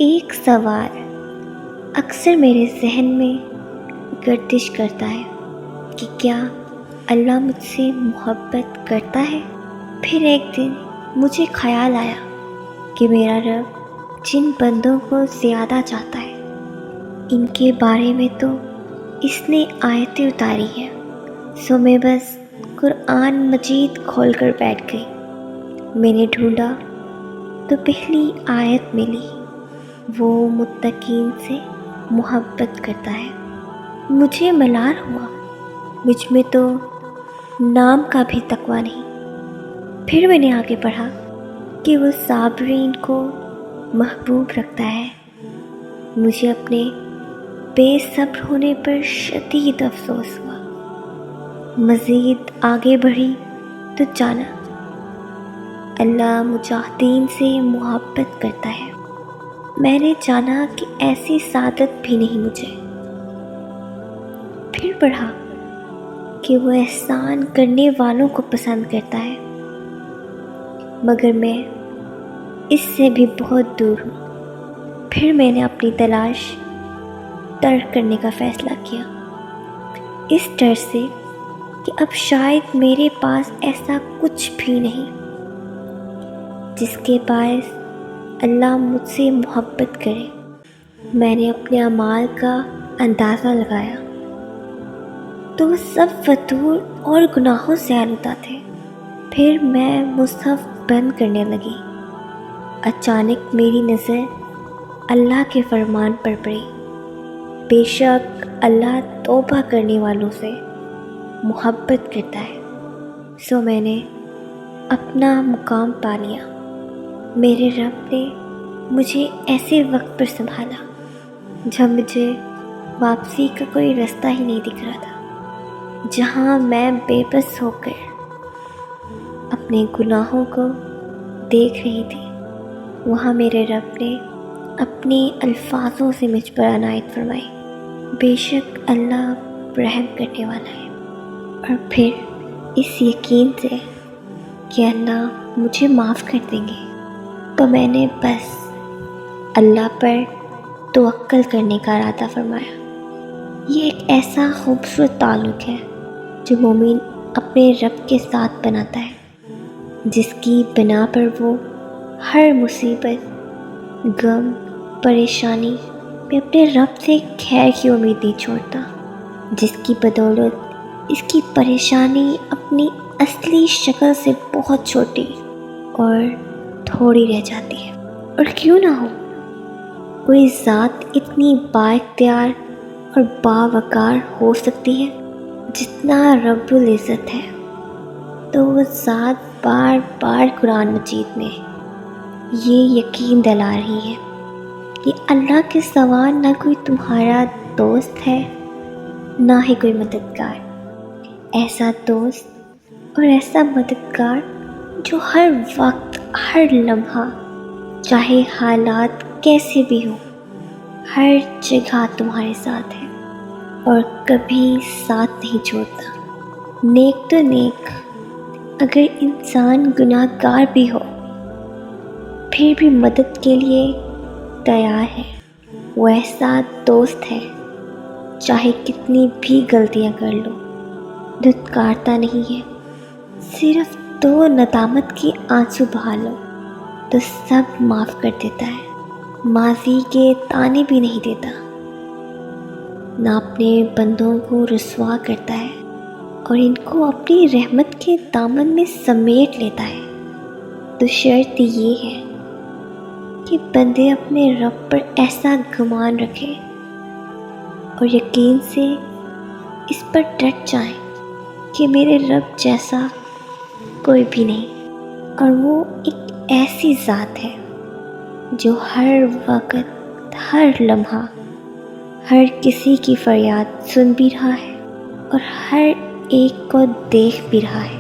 ایک سوال اکثر میرے ذہن میں گردش کرتا ہے کہ کیا اللہ مجھ سے محبت کرتا ہے؟ پھر ایک دن مجھے خیال آیا کہ میرا رب جن بندوں کو زیادہ چاہتا ہے ان کے بارے میں تو اس نے آیتیں اتاری ہیں، سو میں بس قرآن مجید کھول کر بیٹھ گئی۔ میں نے ڈھونڈا تو پہلی آیت ملی، وہ متقین سے محبت کرتا ہے۔ مجھے ملال ہوا، مجھ میں تو نام کا بھی تقویٰ نہیں۔ پھر میں نے آگے پڑھا کہ وہ صابرین کو محبوب رکھتا ہے۔ مجھے اپنے بے صبر ہونے پر شدید افسوس ہوا۔ مزید آگے بڑھی تو جانا اللہ مجاہدین سے محبت کرتا ہے۔ میں نے جانا کہ ایسی سعادت بھی نہیں مجھے۔ پھر پڑھا کہ وہ احسان کرنے والوں کو پسند کرتا ہے، مگر میں اس سے بھی بہت دور ہوں۔ پھر میں نے اپنی تلاش ترک کرنے کا فیصلہ کیا، اس ڈر سے کہ اب شاید میرے پاس ایسا کچھ بھی نہیں جس کے باعث اللہ مجھ سے محبت کرے۔ میں نے اپنے اعمال کا اندازہ لگایا تو وہ سب فتور اور گناہوں سے آلودہ تھے۔ پھر میں مصحف بند کرنے لگی۔ اچانک میری نظر اللہ کے فرمان پر پڑی، بے شک اللہ توبہ کرنے والوں سے محبت کرتا ہے۔ سو میں نے اپنا مقام پا لیا۔ میرے رب نے مجھے ایسے وقت پر سنبھالا جب مجھے واپسی کا کوئی رستہ ہی نہیں دکھ رہا تھا، جہاں میں بے بس ہو کر اپنے گناہوں کو دیکھ رہی تھی، وہاں میرے رب نے اپنے الفاظوں سے مجھ پر عنایت فرمائی، بے شک اللہ رحم کرنے والا ہے۔ اور پھر اس یقین سے کہ اللہ مجھے معاف کر دیں گے، تو میں نے بس اللہ پر توکل کرنے کا ارادہ فرمایا۔ یہ ایک ایسا خوبصورت تعلق ہے جو مومن اپنے رب کے ساتھ بناتا ہے، جس کی بنا پر وہ ہر مصیبت، غم، پریشانی میں اپنے رب سے خیر کی امید نہیں چھوڑتا، جس کی بدولت اس کی پریشانی اپنی اصلی شکل سے بہت چھوٹی اور تھوڑی رہ جاتی ہے۔ اور کیوں نہ ہو، کوئی ذات اتنی با اختیار اور باوقار ہو سکتی ہے جتنا رب العزت ہے، تو وہ ذات بار بار قرآن مجید میں یہ یقین دلا رہی ہے کہ اللہ کے سوا نہ کوئی تمہارا دوست ہے، نہ ہی کوئی مددگار، ایسا دوست اور ایسا مددگار جو ہر وقت، ہر لمحہ، چاہے حالات کیسے بھی ہوں، ہر جگہ تمہارے ساتھ ہے اور کبھی ساتھ نہیں چھوڑتا۔ نیک تو نیک، اگر انسان گناہ گار بھی ہو پھر بھی مدد کے لیے تیار ہے۔ وہ ایسا دوست ہے چاہے کتنی بھی غلطیاں کر لو، دھتکارتا نہیں ہے۔ صرف دو ندامت کی آنسو بہا لو تو سب معاف کر دیتا ہے، ماضی کے تانے بھی نہیں دیتا، نہ اپنے بندوں کو رسوا کرتا ہے اور ان کو اپنی رحمت کے دامن میں سمیٹ لیتا ہے۔ تو شرط یہ ہے کہ بندے اپنے رب پر ایسا گمان رکھیں اور یقین سے اس پر ڈٹ جائیں کہ میرے رب جیسا کوئی بھی نہیں، اور وہ ایک ایسی ذات ہے جو ہر وقت، ہر لمحہ، ہر کسی کی فریاد سن بھی رہا ہے اور ہر ایک کو دیکھ بھی رہا ہے۔